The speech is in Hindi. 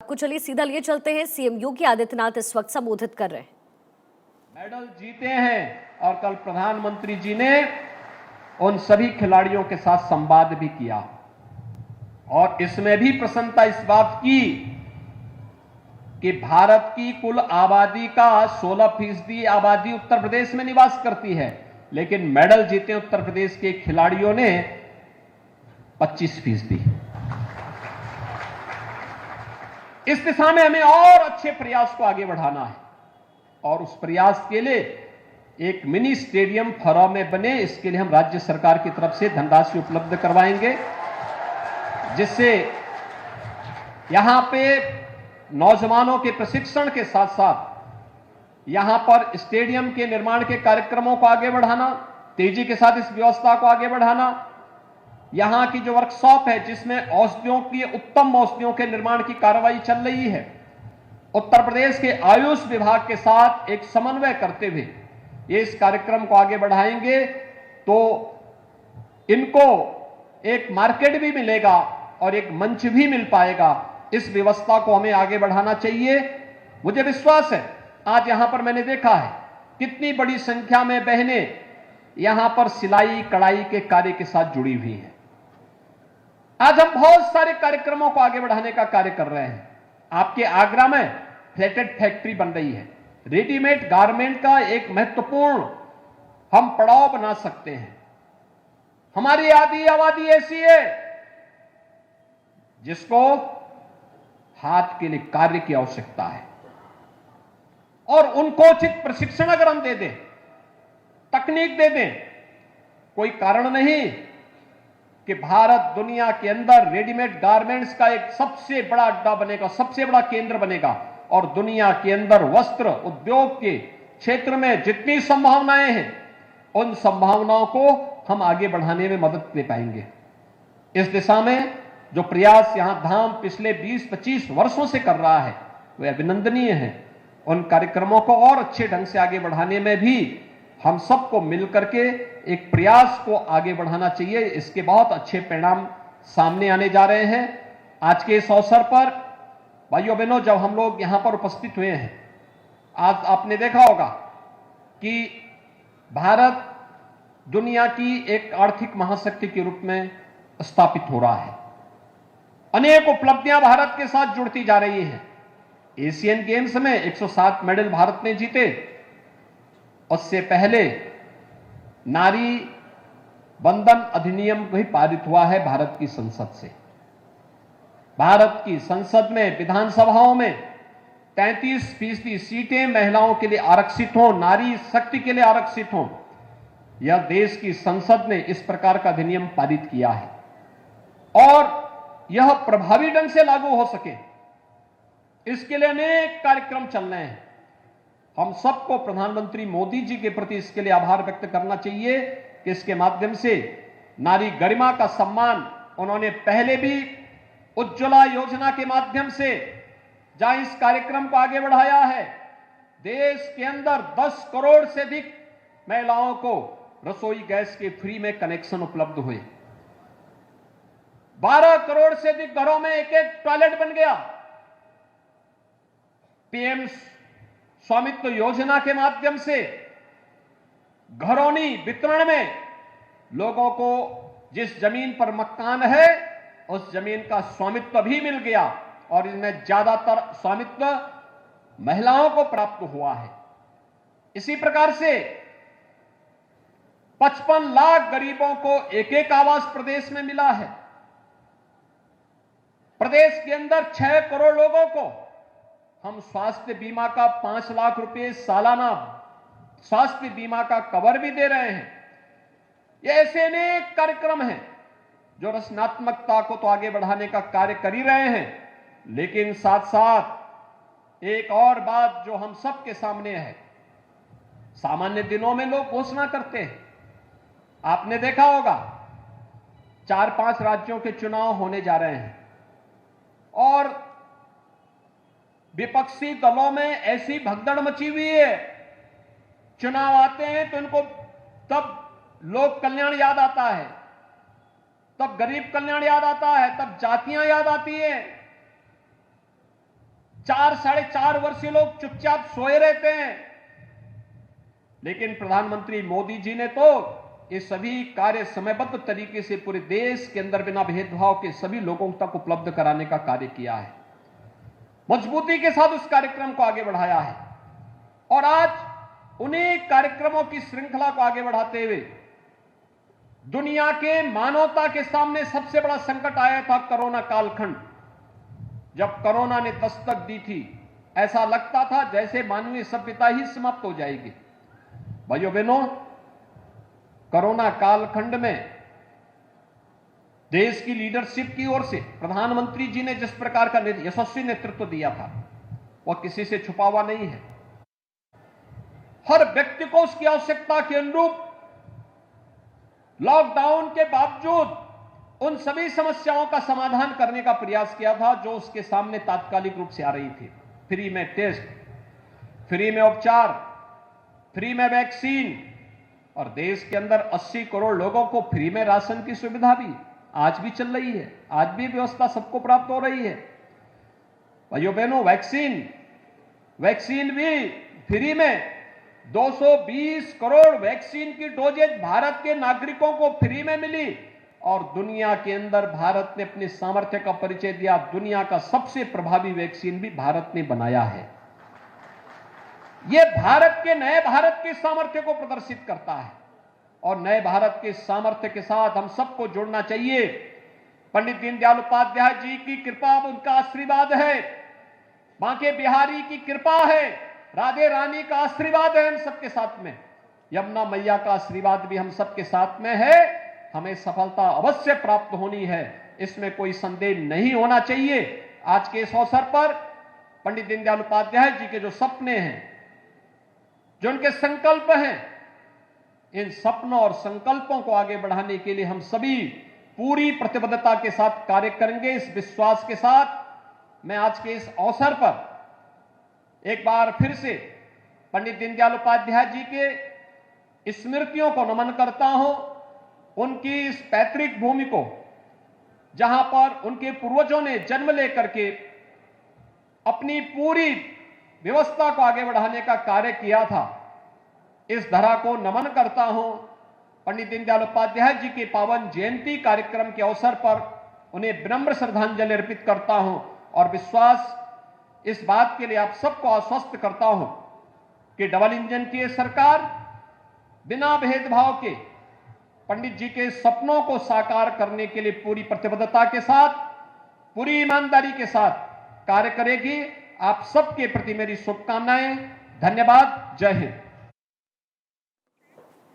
आपको चलिए सीधा लिए चलते हैं। सीएम योगी आदित्यनाथ इस वक्त संबोधित कर रहे हैं। मेडल जीते हैं और कल प्रधानमंत्री जी ने उन सभी खिलाड़ियों के साथ संवाद भी किया और इसमें भी प्रसन्नता इस बात की कि भारत की कुल आबादी का 16% आबादी उत्तर प्रदेश में निवास करती है, लेकिन मेडल जीते उत्तर प्रदेश के खिलाड़ियों ने 25%। इस दिशा में हमें और अच्छे प्रयास को आगे बढ़ाना है और उस प्रयास के लिए एक मिनी स्टेडियम फरौह में बने, इसके लिए हम राज्य सरकार की तरफ से धनराशि उपलब्ध करवाएंगे, जिससे यहां पे नौजवानों के प्रशिक्षण के साथ साथ यहां पर स्टेडियम के निर्माण के कार्यक्रमों को आगे बढ़ाना, तेजी के साथ इस व्यवस्था को आगे बढ़ाना, यहां की जो वर्कशॉप है जिसमें औषधियों की उत्तम औषधियों के निर्माण की कार्रवाई चल रही है, उत्तर प्रदेश के आयुष विभाग के साथ एक समन्वय करते हुए ये इस कार्यक्रम को आगे बढ़ाएंगे तो इनको एक मार्केट भी मिलेगा और एक मंच भी मिल पाएगा। इस व्यवस्था को हमें आगे बढ़ाना चाहिए। मुझे विश्वास है, आज यहां पर मैंने देखा है कितनी बड़ी संख्या में बहनें यहां पर सिलाई कढ़ाई के कार्य के साथ जुड़ी हुई हैं। आज हम बहुत सारे कार्यक्रमों को आगे बढ़ाने का कार्य कर रहे हैं। आपके आगरा में फ्लैटेड फैक्ट्री बन रही है, रेडीमेड गारमेंट का एक महत्वपूर्ण हम पड़ाव बना सकते हैं। हमारी आधी आबादी ऐसी है जिसको हाथ के लिए कार्य की आवश्यकता है और उनको उचित प्रशिक्षण अगर हम दे दें, तकनीक दे दें, कोई कारण नहीं कि भारत दुनिया के अंदर रेडीमेड गारमेंट्स का एक सबसे बड़ा अड्डा बनेगा, सबसे बड़ा केंद्र बनेगा और दुनिया के अंदर वस्त्र उद्योग के क्षेत्र में जितनी संभावनाएं हैं उन संभावनाओं को हम आगे बढ़ाने में मदद दे पाएंगे। इस दिशा में जो प्रयास यहां धाम पिछले 20-25 वर्षों से कर रहा है वे अभिनंदनीय हैं। उन कार्यक्रमों को और अच्छे ढंग से आगे बढ़ाने में भी हम सबको मिलकर के एक प्रयास को आगे बढ़ाना चाहिए। इसके बहुत अच्छे परिणाम सामने आने जा रहे हैं। आज के इस अवसर पर भाइयों बहनों, जब हम लोग यहां पर उपस्थित हुए हैं, आज आपने देखा होगा कि भारत दुनिया की एक आर्थिक महाशक्ति के रूप में स्थापित हो रहा है। अनेक उपलब्धियां भारत के साथ जुड़ती जा रही हैं। एशियन गेम्स में 107 मेडल भारत ने जीते। उससे पहले नारी बंधन अधिनियम भी पारित हुआ है भारत की संसद से। भारत की संसद में, विधानसभाओं में 33% सीटें महिलाओं के लिए आरक्षित हों, नारी शक्ति के लिए आरक्षित हों। यह देश की संसद ने इस प्रकार का अधिनियम पारित किया है और यह प्रभावी ढंग से लागू हो सके, इसके लिए अनेक कार्यक्रम चल रहे हैं। हम सबको प्रधानमंत्री मोदी जी के प्रति इसके लिए आभार व्यक्त करना चाहिए कि इसके माध्यम से नारी गरिमा का सम्मान उन्होंने पहले भी उज्ज्वला योजना के माध्यम से जहां इस कार्यक्रम को आगे बढ़ाया है, देश के अंदर 10 करोड़ से अधिक महिलाओं को रसोई गैस के फ्री में कनेक्शन उपलब्ध हुए। 12 करोड़ से अधिक घरों में एक एक टॉयलेट बन गया। पीएम स्वामित्व योजना के माध्यम से घरौनी वितरण में लोगों को जिस जमीन पर मकान है उस जमीन का स्वामित्व भी मिल गया और इनमें ज्यादातर स्वामित्व महिलाओं को प्राप्त हुआ है। इसी प्रकार से 55 लाख गरीबों को एक एक आवास प्रदेश में मिला है। प्रदेश के अंदर 6 करोड़ लोगों को हम स्वास्थ्य बीमा का 5 लाख रुपए सालाना स्वास्थ्य बीमा का कवर भी दे रहे हैं। ये ऐसे अनेक कार्यक्रम हैं जो रचनात्मकता को तो आगे बढ़ाने का कार्य कर ही रहे हैं, लेकिन साथ साथ एक और बात जो हम सबके सामने है, सामान्य दिनों में लोग घोषणा करते हैं। आपने देखा होगा 4-5 राज्यों के चुनाव होने जा रहे हैं और विपक्षी दलों में ऐसी भगदड़ मची हुई है। चुनाव आते हैं तो इनको तब लोक कल्याण याद आता है, तब गरीब कल्याण याद आता है, तब जातियां याद आती है। साढ़े चार वर्षीय लोग चुपचाप सोए रहते हैं, लेकिन प्रधानमंत्री मोदी जी ने तो ये सभी कार्य समयबद्ध तरीके से पूरे देश के अंदर बिना भेदभाव के सभी लोगों तक उपलब्ध कराने का कार्य किया है। मजबूती के साथ उस कार्यक्रम को आगे बढ़ाया है और आज उन्हीं कार्यक्रमों की श्रृंखला को आगे बढ़ाते हुए दुनिया के मानवता के सामने सबसे बड़ा संकट आया था कोरोना कालखंड। जब कोरोना ने दस्तक दी थी, ऐसा लगता था जैसे मानवीय सभ्यता ही समाप्त हो जाएगी। भाइयों बहनों, कोरोना कालखंड में देश की लीडरशिप की ओर से प्रधानमंत्री जी ने जिस प्रकार का यशस्वी नेतृत्व दिया था, वह किसी से छुपा हुआ नहीं है। हर व्यक्ति को उसकी आवश्यकता के अनुरूप लॉकडाउन के बावजूद उन सभी समस्याओं का समाधान करने का प्रयास किया था जो उसके सामने तात्कालिक रूप से आ रही थी। फ्री में टेस्ट, फ्री में उपचार, फ्री में वैक्सीन और देश के अंदर 80 करोड़ लोगों को फ्री में राशन की सुविधा भी आज भी चल रही है। आज भी व्यवस्था सबको प्राप्त हो रही है। भाइयों बहनों, वैक्सीन भी फ्री में 220 करोड़ वैक्सीन की डोजेज भारत के नागरिकों को फ्री में मिली और दुनिया के अंदर भारत ने अपने सामर्थ्य का परिचय दिया। दुनिया का सबसे प्रभावी वैक्सीन भी भारत ने बनाया है। यह भारत के नए भारत के सामर्थ्य को प्रदर्शित करता है और नए भारत के सामर्थ्य के साथ हम सबको जुड़ना चाहिए। पंडित दीनदयाल उपाध्याय जी की कृपा, उनका आशीर्वाद है, बांके बिहारी की कृपा है, राधे रानी का आशीर्वाद है हम सबके साथ में, यमुना मैया का आशीर्वाद भी हम सबके साथ में है। हमें सफलता अवश्य प्राप्त होनी है, इसमें कोई संदेह नहीं होना चाहिए। आज के इस अवसर पर पंडित दीनदयाल उपाध्याय जी के जो सपने हैं, जो उनके संकल्प हैं, इन सपनों और संकल्पों को आगे बढ़ाने के लिए हम सभी पूरी प्रतिबद्धता के साथ कार्य करेंगे। इस विश्वास के साथ मैं आज के इस अवसर पर एक बार फिर से पंडित दीनदयाल उपाध्याय जी के स्मृतियों को नमन करता हूं। उनकी इस पैतृक भूमि को, जहां पर उनके पूर्वजों ने जन्म लेकर के अपनी पूरी व्यवस्था को आगे बढ़ाने का कार्य किया था, इस धरा को नमन करता हूं। पंडित दीनदयाल उपाध्याय जी के पावन जयंती कार्यक्रम के अवसर पर उन्हें विनम्र श्रद्धांजलि अर्पित करता हूं और विश्वास इस बात के लिए आप सबको आश्वस्त करता हूं कि डबल इंजन की सरकार बिना भेदभाव के पंडित जी के सपनों को साकार करने के लिए पूरी प्रतिबद्धता के साथ, पूरी ईमानदारी के साथ कार्य करेगी। आप सबके प्रति मेरी शुभकामनाएं। धन्यवाद। जय हिंद।